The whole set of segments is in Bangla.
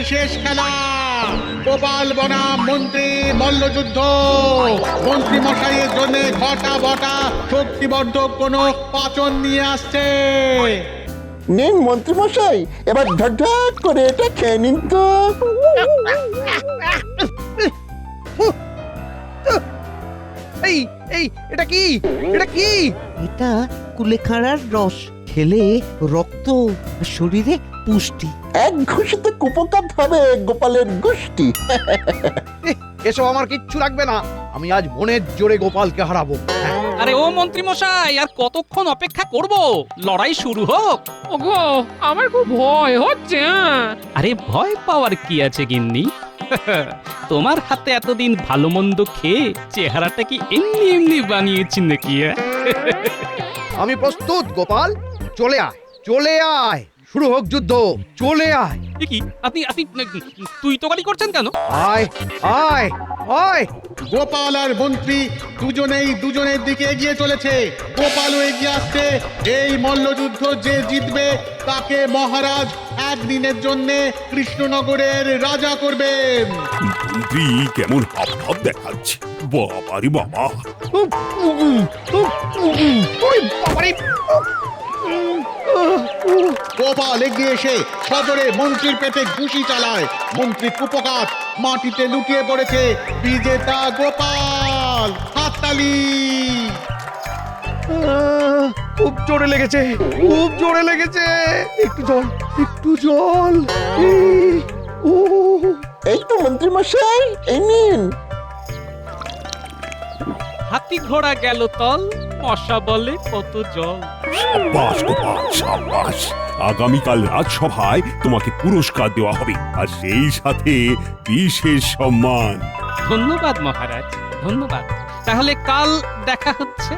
শেষ খেলা। গোপাল বনাম মন্ত্রী মল্লযুদ্ধ। মন্ত্রী মশাইয়ের জন্য ঘটা বটা শক্তিবর্ধক কোনো পাচন নিয়ে আসছে। নিন মন্ত্রী মশাই, এবার ঢকঢক করে এটা খেয়ে নিন তো। এই এই এটা কি? এটা কি? এটা কুলেখাড়ার রস, খেলে রক্ত আর শরীরে পুষ্টি। এক ঘুষিতে কুপকাত হবে গোপালের গোষ্ঠী। এসব আমার কিচ্ছু লাগবে না। আমি আজ মনের জোরে গোপালকে হারাবো। আরে ও মন্ত্রী মশাই, আর কতক্ষণ অপেক্ষা করব? লড়াই শুরু হোক। ওগো, আমার খুব ভয় হচ্ছে। আরে ভয় পাওয়ার কি আছে গিন্নি? তোমার হাতে এতদিন ভালো মন্দ খেয়ে চেহারাটা কি এমনি এমনি বানিয়েছি নাকি? আমি প্রস্তুত গোপাল, চলে আয়, চলে আয়, শুরু হোক যুদ্ধ, চলে আয়। এ কি আপনি আপনি তুই তো গালি করছেন কেন? আয় আয় আয়। গোপাল আর মন্ত্রী দুজনেই দুজনের দিকে এগিয়ে চলেছে। গোপালও এগিয়ে আসছে। এই মল্লযুদ্ধ যে জিতবে তাকে মহারাজ একদিনের জন্য কৃষ্ণনগরের রাজা করবেন। মন্ত্রী কেমন হাব ভাব দেখাচ্ছে, বাবারে বাবা। ওই বাবারে! গোপাল এগিয়ে এসে সদরে মন্ত্রীর পেটে ঘুষি চালায়। মন্ত্রী কুপকাত মাটিতে লুটিয়ে পড়েছে। বিজেতা গোপাল, হাততালি। খুব জোরে লেগেছে, খুব জোরে লেগেছে। একটু জল, একটু জল। ও এই তো মন্ত্রী মশাই, এই নিন। হাতি ঘোড়া গেল তল, মশা বলে কত জল। সাব্বাস গোপাল, সাব্বাস। আগামীকাল রাজসভায় তোমাকে পুরস্কার দেওয়া হবে, আর সেই সাথে বিশেষ সম্মান। ধন্যবাদ মহারাজ, ধন্যবাদ। তাহলে কাল দেখা হচ্ছে।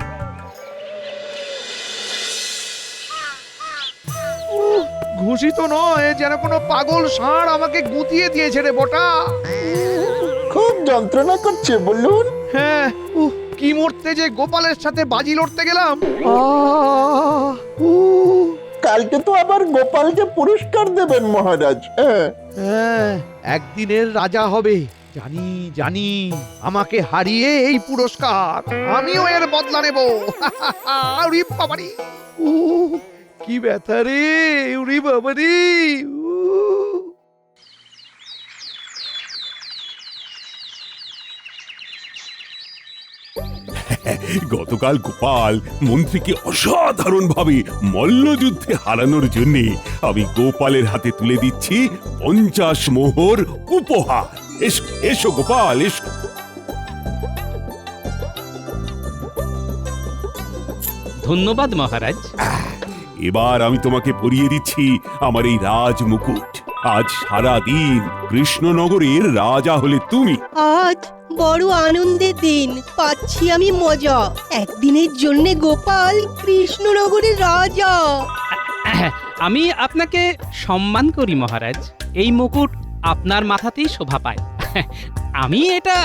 ঘুষি তো নয়, যেন কোনো পাগল ষাঁড় আমাকে গুঁতিয়ে দিয়েছে রে বটা। খুব যন্ত্রণা করছে বলুন। হ্যাঁ, কি মরতে যে গোপালের সাথে বাজি লড়তে গেলাম। আহ, উহ। কালকে তো আবার গোপালকে পুরস্কার দেবেন মহারাজ। হ্যাঁ, হ্যাঁ, একদিনের রাজা হবে। জানি জানি, আমাকে হারিয়ে এই পুরস্কার আমিও এর বদলা নেব। উরি বাবারি, কি ব্যথা রে, উরি বাবারি। গতকাল গোপাল মন্ত্রীকে অসাধারণভাবে মল্লযুদ্ধে হারানোর জন্য আমি গোপালের হাতে তুলে দিচ্ছি 50 মোহর উপহার। এসো এসো গোপাল, এসো। ধন্যবাদ মহারাজ। এবার আমি তোমাকে পরিয়ে দিচ্ছি আমার এই রাজ মুকুট। আজ সারা দিন কৃষ্ণনগরের রাজা হলে তুমি। আজ বড় আনন্দের দিন, পাচ্ছি আমি মজা। একদিনের জন্য গোপাল কৃষ্ণনগরের রাজা। আমি আপনাকে সম্মান করি মহারাজ। এই মুকুট আপনার মাথাতেই শোভা পায়। আমি এটা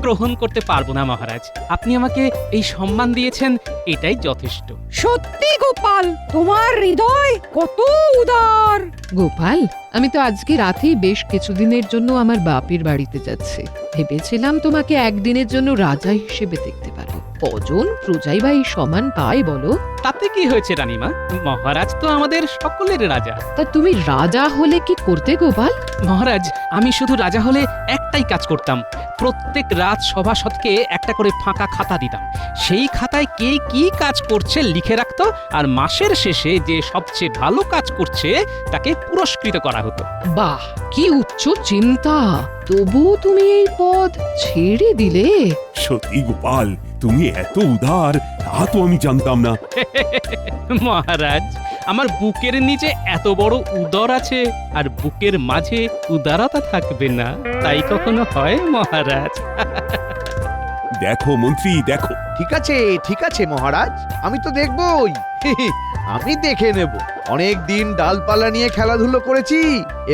গ্রহণ করতে পারবো না মহারাজ। আপনি আমাকে এই সম্মান দিয়েছেন, এটাই যথেষ্ট। সত্যি গোপাল, তোমার হৃদয় কত উদার। গোপাল, আমি তো আজকে রাতেই বেশ কিছুদিনের জন্য আমার বাপের বাড়িতে যাচ্ছি। ভেবেছিলাম তোমাকে একদিনের জন্য রাজা হিসেবে দেখতে পারো। কজন প্রজাই বা এই সমান পায় বলো? তাতে কি হয়েছে রানীমা? মহারাজ তো আমাদের সকলের রাজা। তা তুমি রাজা হলে কি করতে গোপাল? মহারাজ, আমি শুধু রাজা হলে একটাই কাজ করতাম। প্রত্যেক রাত সভাসদকে একটা করে ফাঁকা খাতা দিতাম। সেই খাতায় কে কি কাজ করছে লিখে রাখতো, আর মাসের শেষে যে সবচেয়ে ভালো কাজ করছে তাকে পুরস্কৃত করা হতো। বাহ, কি উচ্চ চিন্তা! তবু তুমি এই পদ ছেড়ে দিলে? সত্যি গোপাল, তুমি এত উদার তা তো আমি জানতাম না। মহারাজ, আমার বুকের নিচে এত বড় উদর আছে, আর বুকের মাঝে উদারতা থাকবে না, তাই কখনো হয় মহারাজ? দেখো মন্ত্রী, দেখো। ঠিক আছে মহারাজ, আমি তো দেখবই। আমি দেখে নেব। অনেক দিন ডালপালা নিয়ে খেলাধুলো করেছি,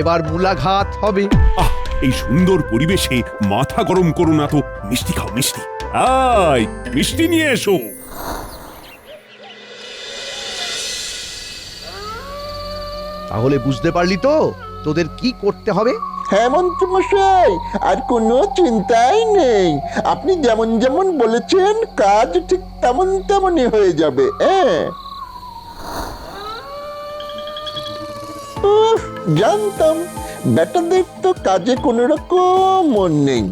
এবার মূলাঘাত হবে। আহ, এই সুন্দর পরিবেশে মাথা গরম করো না তো। মিষ্টি খাও, মিষ্টি। আয়, মিষ্টি নিয়ে এসো। তাহলে বুঝতে পারলি তো তোদের কি করতে হবে? হ্যাঁ মন্ত্রীমশাই, আর কোনো চিন্তাই নেই। আপনি যেমন যেমন বলেছেন কাজ ঠিক তেমন তেমনই হয়ে যাবে। হ্যাঁ, জানতাম বেটাদের তো কাজে কোনো রকম মন নেই।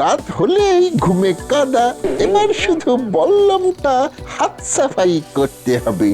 রাত হলেই ঘুমে কাদা। এবার শুধু বল্লমটা হাত সাফাই করতে হবে।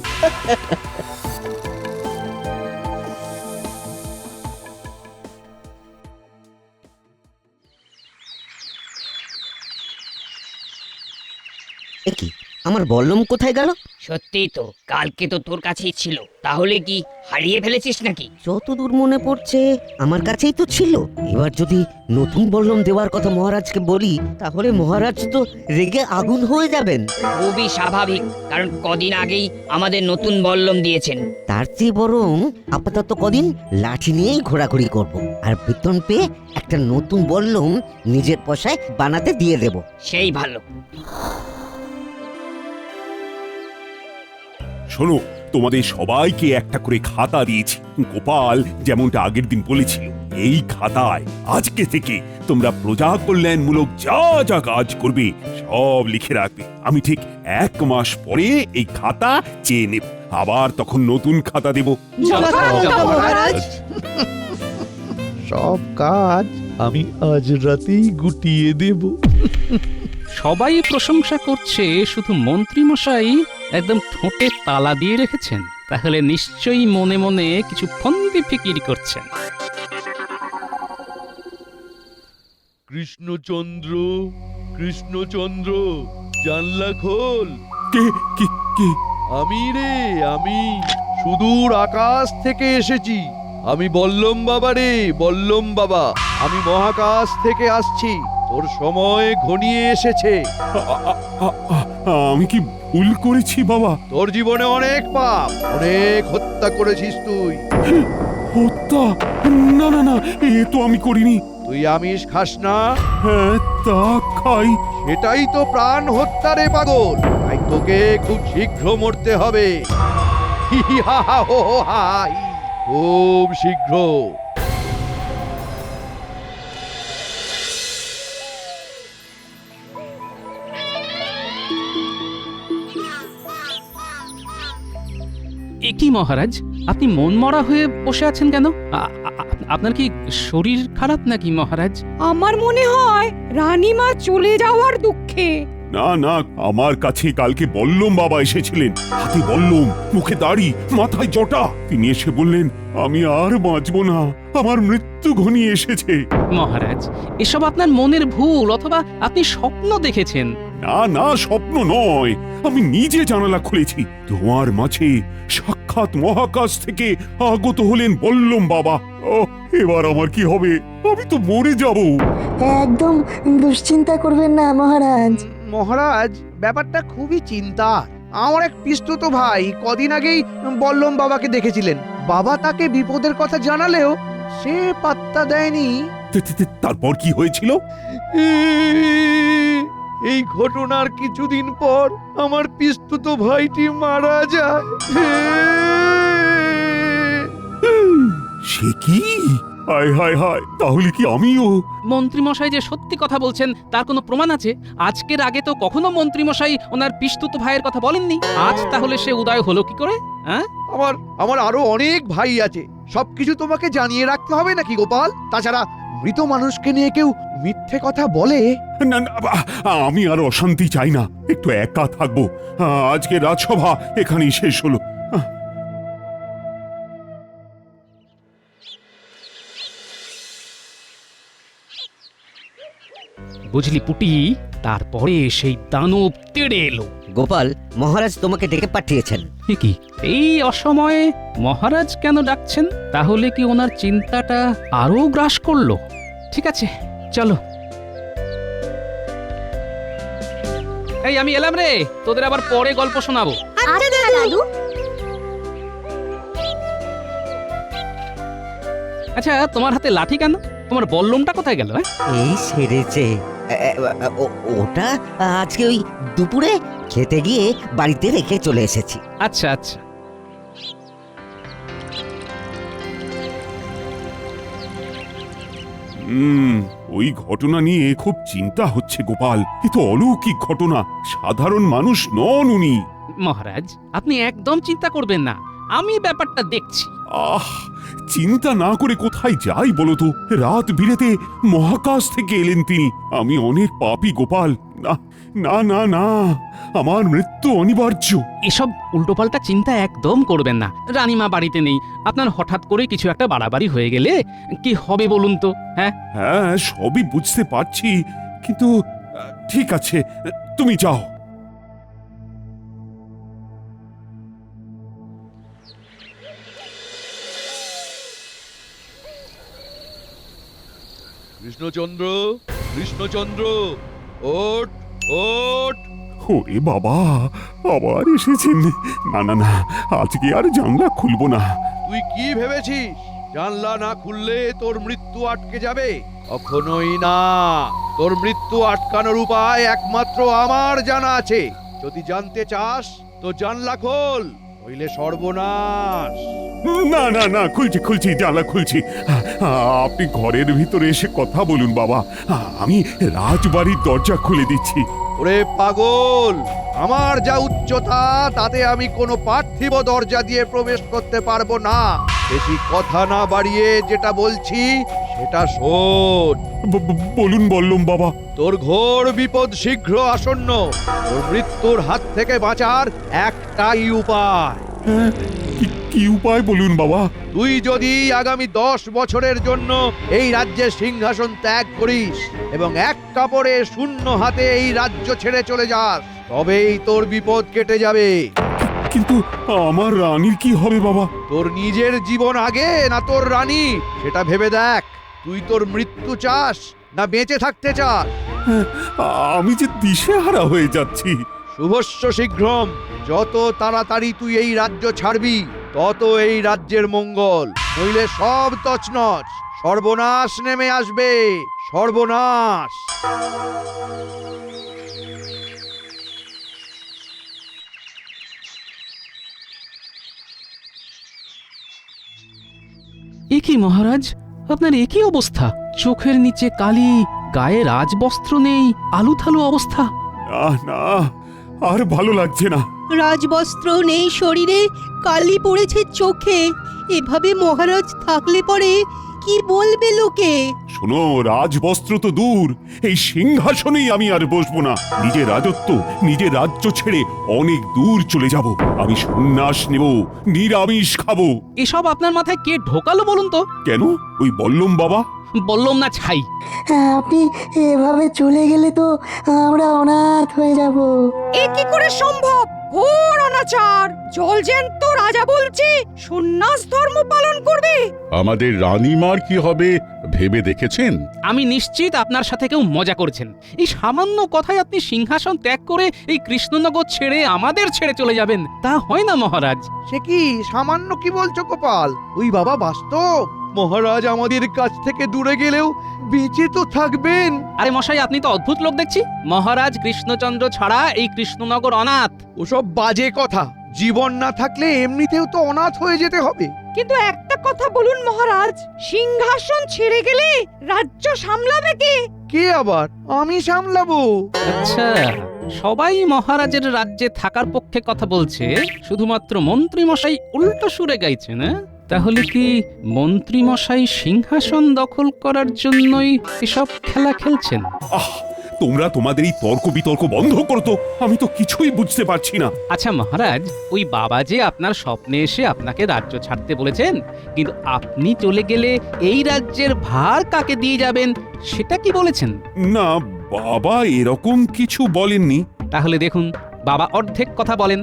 কি আমার বল্লম কোথায় গেল? সত্যিই তো, কালকে তো তোর কাছেই ছিল। তাহলে কি হারিয়ে ফেলেছিস নাকি? যতদূর মনে পড়ছে আমার কাছেই তো ছিল। এবার যদি নতুন বল্লম দেওয়ার কথা মহারাজকে বলি, তাহলে মহারাজ তো রেগে আগুন হয়ে যাবেন। খুবই স্বাভাবিক, কারণ কদিন আগেই আমাদের নতুন বল্লম দিয়েছেন। তার চেয়ে বরং আপাতত কদিন লাঠি নিয়েই ঘোরাঘুরি করব, আর বেতন পেয়ে একটা নতুন বল্লম নিজের পয়সায় বানাতে দিয়ে দেব। সেই ভালো। শোনো, তোমাদের সবাইকে একটা করে খাতা দিয়েছি। গোপাল যেমনটা আগের দিন বলেছিল, এই খাতায় আজকে থেকে তোমরা প্রজা কল্যাণমূলক যা যা কাজ করবে সব লিখে রাখবে। আমি ঠিক 1 মাস পরে এই খাতা চেয়ে নেব, আবার তখন নতুন খাতা দেব। সব কাজ আমি আজ রাতেই গুটিয়ে দেব। সবাই প্রশংসা করছে, শুধু মন্ত্রী মশাই একদম ঠোঁটে তালা দিয়ে রেখেছেন। তাহলে নিশ্চয়ই মনে মনে কিছু ফন্দি ফিকির করছেন। কৃষ্ণচন্দ্র, কৃষ্ণচন্দ্র, জানলা খোল। কে কে কে? আমি রে, আমি সুদূর আকাশ থেকে এসেছি। আমি বল্লম বাবা রে, বল্লম বাবা। আমি মহাকাশ থেকে আসছি। তোর সময় ঘনিয়ে এসেছে। আমি কি ভুল করেছি বাবা? তোর জীবনে অনেক পাপ, অনেক হত্যা করেছিস তুই। হত্যা? না না না, এ তো আমি করিনি। তুই আমিষ খাস না? হ্যাঁ, তা খাই। এটাই তো প্রাণ হত্যা রে পাগল। তাই তোকে খুব শীঘ্র মরতে হবে। হি হি হা হা হো হো হা হি। খুব শীঘ্র। এ কি মহারাজ, আপনি মন মরা হয়ে বসে আছেন কেন? আপনার কি শরীর খারাপ নাকি মহারাজ? আমার মনে হয় রানীমা চলে যাওয়ার দুঃখে। না না, আমার কাছে কালকে বল্লম বাবা এসেছিলেন। হাতে বল্লম, মুখে দাড়ি, মাথায় জটা। তিনি এসে বললেন, আমি আর বাঁচবো না, আমার মৃত্যু ঘনিয়ে এসেছে। মহারাজ, এসব আপনার মনের ভুল, অথবা আপনি স্বপ্ন দেখেছেন। না না, স্বপ্ন নয়, আমি নিজে জানালা খুলেছি। তোমার মাঝে সাক্ষাৎ মহাকাশ থেকে আগত হলেন বল্লম বাবা। ও, এবার আমার কি হবে? আমি তো মরে যাব। একদম দুশ্চিন্তা করবেন না মহারাজ। মহারাজ, ব্যাপারটা খুবই চিন্তার। আমার এক পিস্তুত ভাই কদিন আগেই বল্লম বাবাকে দেখেছিলেন। বাবা তাকে বিপদের কথা জানালেও সে পাত্তা দেয়নি। তারপর কি হয়েছিল? এই ঘটনার কিছুদিন পর আমার পিস্তুত ভাইটি মারা যায়। সে কি? হায় হায় হায়, তাহলে কি আমিও? মন্ত্রী মশাই যে সত্যি কথা বলছেন তার কোনো প্রমাণ আছে? আজকের আগে তো কখনো মন্ত্রী মশাই ওনার পিস্তুত ভাইয়ের কথা বলেননি। আজ তাহলে সে উদয় হলো কি করে? হ্যাঁ, আমার আরো অনেক ভাই আছে। সবকিছু তোমাকে জানিয়ে রাখতে হবে নাকি গোপাল? তাছাড়া মৃত মানুষকে নিয়ে কেউ মিথ্যে কথা বলে? না না, আমি আর অশান্তি চাই না, একটু একা থাকবো। আজকে রাজসভা এখানেই শেষ হলো। বুঝলি পুটি, তারপরে সেই দানব তেড়ে এলো। গোপাল, মহারাজ তোমাকে ডেকে পাঠিয়েছেন। কি এই অসময়ে মহারাজ কেন ডাকছেন? তাহলে কি ওনার চিন্তাটা আরো গ্রাস করলো? ঠিক আছে, চলো। এই আমি এলাম রে, তোদের আবার পরে গল্প শোনাবো। আচ্ছা দাদু। আচ্ছা, তোমার হাতে লাঠি কেন? তোমার বল্লমটা কোথায় গেল? এই সেরেছে। ওটা আজকে ওই দুপুরে খেতে গিয়ে বাড়িতে রেখে চলে এসেছি। আচ্ছা আচ্ছা। ওই ঘটনা নিয়ে খুব চিন্তা হচ্ছে গোপাল। এ তো অলৌকিক ঘটনা, সাধারণ মানুষ নন উনি। মহারাজ আপনি একদম চিন্তা করবেন না, আমি ব্যাপারটা দেখছি। আহ, চিন্তা না করে কোথায় যাই বলো তো? রাত বিরেতে মহাকাশ থেকে এলেন তিনি। আমি অনেক পাপী গোপাল। না না না না, আমার মৃত্যু অনিবার্য। এসব উল্টোপাল্টা চিন্তা একদম করবেন না। রানীমা বাড়িতে নেই, আপনার হঠাৎ করে কিছু একটা বাড়াবাড়ি হয়ে গেলে কি হবে বলুন তো? হ্যাঁ হ্যাঁ, সবই বুঝতে পারছি, কিন্তু ঠিক আছে, তুমি যাও। কৃষ্ণচন্দ্র, কৃষ্ণচন্দ্র, ওঠ ওঠ। ওরে বাবা, আবার এসেছেন? না না না, আজকে আর জানলা খুলবো না। তুই কি ভেবেছিস জানলা না খুললে তোর মৃত্যু আটকে যাবে? কখনোই না। তোর মৃত্যু আটকানোর উপায় একমাত্র আমার জানা আছে। যদি জানতে চাস তো জানলা খোল, নইলে সর্বনাশ। না না না, খুলছি খুলছি, জানলা খুলছি। আপনি ঘরের ভিতরে এসে কথা বলুন বাবা, আমি রাজবাড়ির দরজা খুলে দিচ্ছি। ওরে পাগল, আমার যা উচ্চতা তাতে আমি কোনো পার্থিব দরজা দিয়ে প্রবেশ করতে পারবো না। বেশি কথা না বাড়িয়ে যেটা বলছি সেটা শোন। বলুন বললুম বাবা। তোর ঘোর বিপদ শীঘ্র আসন্ন। তোর মৃত্যুর হাত থেকে বাঁচার একটাই উপায়। কি উপায় বলুন বাবা? তুই যদি আগামী 10 বছরের জন্য এই রাজ্যের সিংহাসন ত্যাগ করিস এবং এক কাপড়ে শূন্য হাতে এই রাজ্য ছেড়ে চলে যাস, তবেই তোর বিপদ কেটে যাবে। কিন্তু আমার রানীর কি হবে বাবা? তোর নিজের জীবন আগে না তোর রানী, সেটা ভেবে দেখ। তুই তোর মৃত্যু চাস না বেঁচে থাকতে চাস? আমি যে দিশেহারা হয়ে যাচ্ছি। শুভস্য শীঘ্রম। যত তাড়াতাড়ি তুই এই রাজ্য ছাড়বি তত এই রাজ্যের মঙ্গল, নইলে সব তছনছ, সর্বনাশ নেমে আসবে, সর্বনাশ। এ কি মহারাজ, আপনার একই অবস্থা? চোখের নিচে কালি, গায়ে রাজবস্ত্র নেই, আলুথালু অবস্থা। না না, আর ভালো লাগছে না। রাজবস্ত্র নেই শরীরে, কালি পড়েছে চোখে। এভাবে মহারাজ থাকলে পরে কি বলবে লোকে? শোনো, রাজবস্ত্র তো দূর, এই সিংহাসনেই আমি আর বসবো না। নিজের রাজত্ব, নিজের রাজ্য ছেড়ে অনেক দূর চলে যাব। আমি সন্ন্যাস নেব, নিরামিষ খাবো। এসব আপনার মাথায় কে ঢোকালো বলুন তো? কেন? ওই বললুম বাবা। বললাম না ছাই। আপনি এভাবে চলে গেলে তো আমরা অনাথ হয়ে যাব। এ কি করে সম্ভব? ঘোর অনাচার! জলজ্যান্ত রাজা বলছে সন্ন্যাস ধর্ম পালন করবে। আমাদের রানীমার কি হবে ভেবে দেখেছেন? আমি নিশ্চিত আপনার সাথে কেউ মজা করছেন। এই সামান্য কথায় আপনি সিংহাসন ত্যাগ করে এই কৃষ্ণনগর ছেড়ে আমাদের ছেড়ে চলে যাবেন, তা হয় না মহারাজ। সে কি সামান্য কি বলছো গোপাল? ওই বাবা বাস্তব। মহারাজ আমাদের কাছ থেকে দূরে গেলেও বেঁচে তো থাকবেন। আরে মশাই, আপনি তো অদ্ভুত লোক দেখছি। মহারাজ কৃষ্ণচন্দ্র ছাড়া এই কৃষ্ণনগর অনাথ। ওসব বাজে কথা। জীবন না থাকলে এমনিতেও তো অনাথ হয়ে যেতে হবে। কিন্তু একটা কথা বলুন মহারাজ, সিংহাসন ছেড়ে গেলে রাজ্য সামলাবে কে? কে আবার? আমি সামলাবো। আচ্ছা, সবাই মহারাজের রাজ্যে থাকার পক্ষে কথা বলছে, শুধুমাত্র মন্ত্রী মশাই উল্টো সুরে গাইছে না? তাহলে কি মন্ত্রী মশাই সিংহাসন দখল করার জন্যই এসব খেলা খেলছেন? আহ, তোমরা তোমাদের এই তর্ক বিতর্ক বন্ধ করো তো, আমি তো কিছুই বুঝতে পারছি না। আচ্ছা মহারাজ, ওই বাবা যে আপনার স্বপ্নে এসে আপনাকে রাজ্য ছাড়তে বলেছেন, কিন্তু আপনি চলে গেলে এই রাজ্যের ভার কাকে দিয়ে যাবেন সেটা কি বলেছেন? না বাবা, এরকম কিছু বলেননি। তাহলে দেখুন, বাবা অর্ধেক কথা বলেন।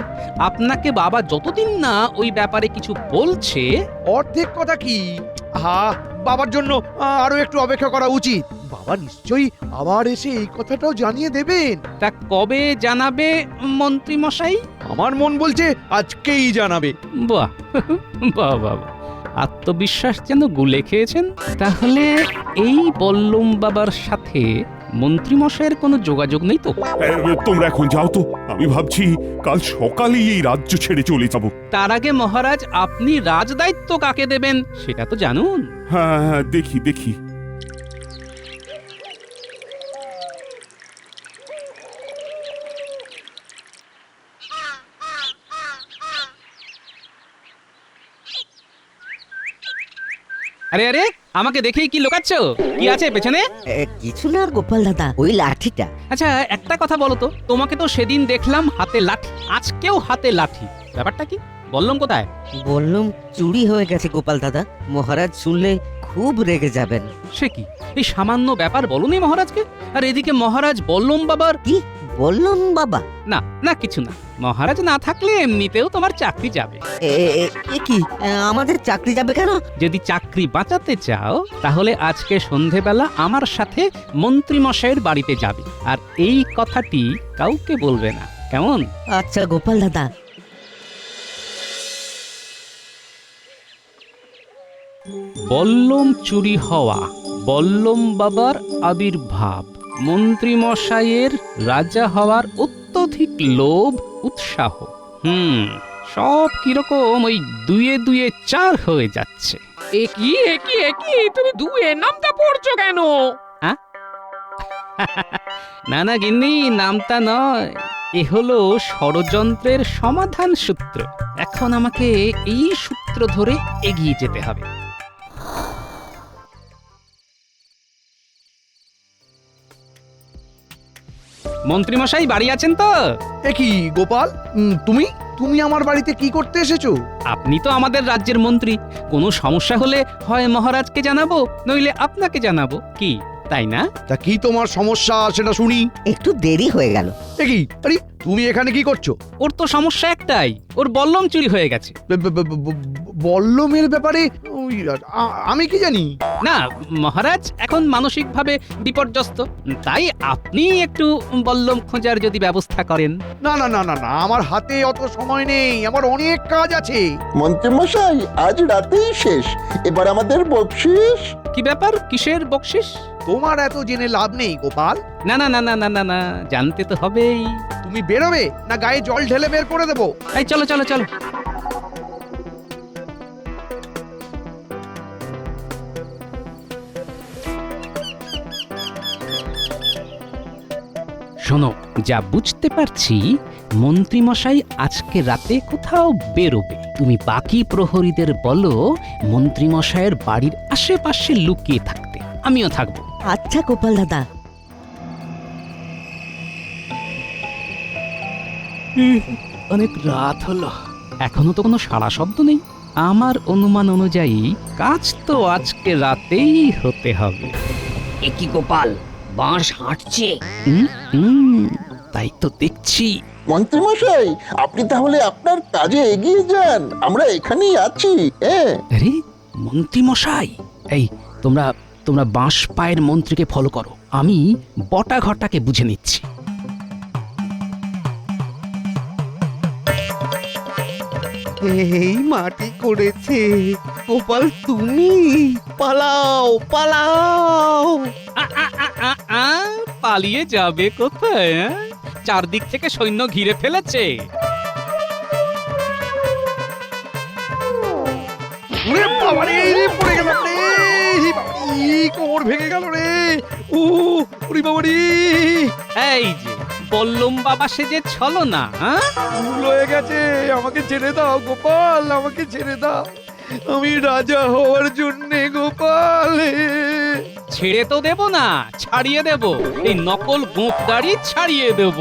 আপনাকে বাবা যতদিন না ওই ব্যাপারে কিছু বলছে। অর্ধেক কথা কি? বাবার জন্য আরো একটু অপেক্ষা করা উচিত। বাবা নিশ্চয়ই আবার এসে এই কথাটাও জানিয়ে দেবেন। তা কবে জানাবে মন্ত্রী মশাই? আমার মন বলছে আজকেই জানাবে। বাহ বাহ বাহ, আত্মবিশ্বাস যেন গুলে খেয়েছেন। তাহলে এই বল্লম বাবার সাথে মন্ত্রী মশাইয়ের কোনো যোগাযোগ নেই তো? তোমরা এখন যাও তো, আমি ভাবছি কাল সকালেই এই রাজ্য ছেড়ে চলে যাব। তার আগে মহারাজ, আপনি রাজদায়িত্ব কাকে দেবেন সেটা তো জানুন। হ্যাঁ দেখি দেখি। আরে আরে আমাকে দেখেই কি লোকাচ্ছ? কি আছে পেছনে? কিছু না গোপাল দাদা, ওই লাঠিটা। আচ্ছা একটা কথা বলো তো, তোমাকে তো সেদিন দেখলাম হাতে লাঠি, আজকেও হাতে লাঠি, ব্যাপারটা কি? বললাম কোথায়? বললাম চুরি হয়ে গেছে গোপাল দাদা, মহারাজ শুনলে খুব রেগে যাবেন। সে কি, এই সামান্য ব্যাপার বলনি মহারাজকে? আর এদিকে মহারাজ বল্লম বাবার কি বললাম বাবা? না না কিছু না, মহারাজ না থাকলে এমনিতেও তোমার চাকরি যাবে। এ কি, আমাদের চাকরি যাবে কেন? যদি চাকরি বাঁচাতে চাও তাহলে আজকে সন্ধেবেলা আমার সাথে মন্ত্রী মশাইয়ের বাড়িতে যাবে, আর এই কথাটি কাউকে বলবে না, কেমন? আচ্ছা গোপাল দাদা। বল্লম চুরি হওয়া, বল্লম বাবার আবির্ভাব, মন্ত্রী মশাইয়ের রাজা হওয়ার অত্যধিক লোভ উৎসাহ, সব কিরকম ওই দুয়ে দুয়ে চার হয়ে যাচ্ছে। একই একই একই, তুমি দুয়ে নামটা পড়ছো কেন? না না গিন্নি, নামটা নয়, এ হলো ষড়যন্ত্রের সমাধান সূত্র। এখন আমাকে এই সূত্র ধরে এগিয়ে যেতে হবে। মন্ত্রীমশাই বাড়ি আছেন তো? এ কি গোপাল, তুমি তুমি আমার বাড়িতে কি করতে এসেছো? আপনি তো আমাদের রাজ্যের মন্ত্রী, কোনো সমস্যা হলে হয় মহারাজকে জানাবো, নইলে আপনাকে জানাবো, কি তাই না? তা কি তোমার সমস্যা সেটা শুনি। একটু দেরি হয়ে গেল। এ কি, আরে তুমি এখানে কি করছো? ওর তো সমস্যা একটাই, ওর বল্লম চুরি হয়ে গেছে। বল্লমের ব্যাপারে আমি কি জানি? না, মহারাজ এখন মানসিকভাবে বিপর্যস্ত, তাই আপনি একটু বল্লম খোঁজার যদি ব্যবস্থা করেন। না না না না না, আমার হাতে অত সময় নেই, আমার অনেক কাজ আছে। মন্ত্রীমশাই, আজ রাতেই শেষ, এবার আমাদের বকশিস। কি ব্যাপার, কিসের বকশিস? তোমার এত জেনে লাভ নেই গোপাল। না না না না না না না, জানতে তো হবেই। তুমি বেরোবে না গায়ে জল ঢেলে বের করে দেবো? এই চলো চলো চলো। শোনো, যা বুঝতে পারছি মন্ত্রীমশাই আজকে রাতে কোথাও বেরোবে। তুমি বাকি প্রহরীদের বলো মন্ত্রীমশাইয়ের বাড়ির আশেপাশে লুকিয়ে থাকতে, আমিও থাকবো। আচ্ছা গোপাল দাদা। অনেক রাত হলো, এখনো তো কোনো সাড়া শব্দ নেই। আমার অনুমান অনুযায়ী কাজ তো আজকে রাতেই হতে হবে। এ কি গোপাল, বাঁশ হাঁটছে? তাই তো দেখছি। মন্ত্রীমশাই, আপনি তাহলে আপনার কাজে এগিয়ে যান, আমরা এখানেই আছি। আরে মন্ত্রীমশাই, এই তোমরা তোমরা বাঁশ পায়ের মন্ত্রীকে ফলো করো, আমি বটা ঘটাকে বুঝে নিচ্ছি। এই মাটি করেছে গোপাল, তুমি পালাও পালাও। পালিয়ে যাবে কোথায়? চারদিক থেকে সৈন্য ঘিরে ফেলেছে। ওরে বাবা রে, পড়ে গেলাম রে, কোমর ভেঙে গেল রে। ওরে বাবা রে। এই যে বল্লম বাবা সেজে ছলো না, ভুল হয়ে গেছে, আমাকে ছেড়ে দাও গোপাল, আমাকে ছেড়ে দাও, আমি রাজা হওয়ার জন্য গোপাল। ছেড়ে তো দেব না, ছাড়িয়ে দেব, এই নকল গোঁপ দাড়ি ছাড়িয়ে দেব।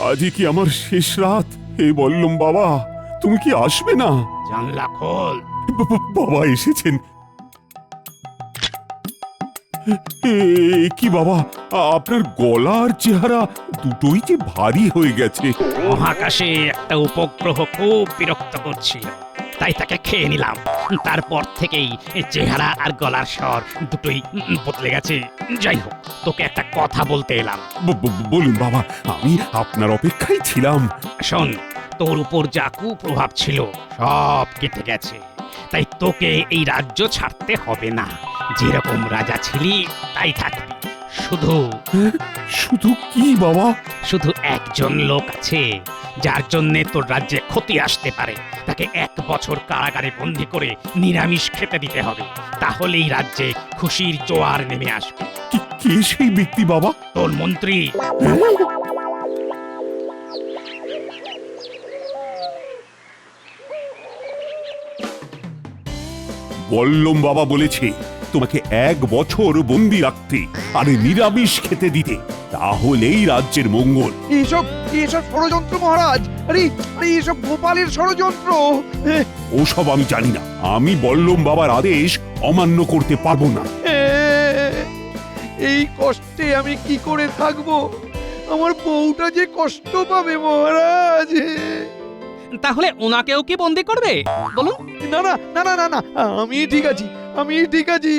আজই কি আমার শেষ রাত? হে বললুম বাবা, তুমি কি আসবে না? জানলা খোল। বাবা এসেছেন। কি বাবা, আপনার গলার চেহারা দুটোই যে ভারী হয়ে গেছে। মহাকাশে একটা উপগ্রহ খুব বিরক্ত করছিল, তাই তাকে খেয়ে নিলাম। তারপর থেকেই চেহারা আর গলার স্বর দুটোই বদলে গেছে। যাই হোক, তোকে একটা কথা বলতে এলাম। বলুন বাবা, আমি আপনার অপেক্ষায় ছিলাম। শোন, তোর উপর যা কুপ্রভাব ছিল সব কেটে গেছে, তাই তোকে এই রাজ্য ছাড়তে হবে না। যেরকম রাজা ছিলি তাই থাকবি। শুধু শুধু কি বাবা? শুধু একজন লোক আছে যার জন্যে তোর রাজ্যে ক্ষতি আসতে পারে, তাকে 1 বছর কারাগারে বন্দী করে নিরামিষ খেতে দিতে হবে, তাহলেই রাজ্যে খুশির জোয়ার নেমে আসবে। কে সেই ব্যক্তি বাবা? তোর মন্ত্রী। বল্লম বাবা বলেছে তোমাকে 1 বছর বন্দি রাখতে আর নিরামিষ খেতে দিতে, তাহলেই রাজ্যের মঙ্গল। এসব এসব ষড়যন্ত্র মহারাজ, আরে আরে এসব গোপালের ষড়যন্ত্র। ওসব আমি জানি না, আমি বল্লম বাবার আদেশ অমান্য করতে পারবো না। এই কষ্টে আমি কি করে থাকবো? আমার বউটা যে কষ্ট পাবে মহারাজ। তাহলে ওনাকেও কি বন্দি করবে বলুন? না না না না না না, আমি ঠিক আছি, আমি ঠিক আছি।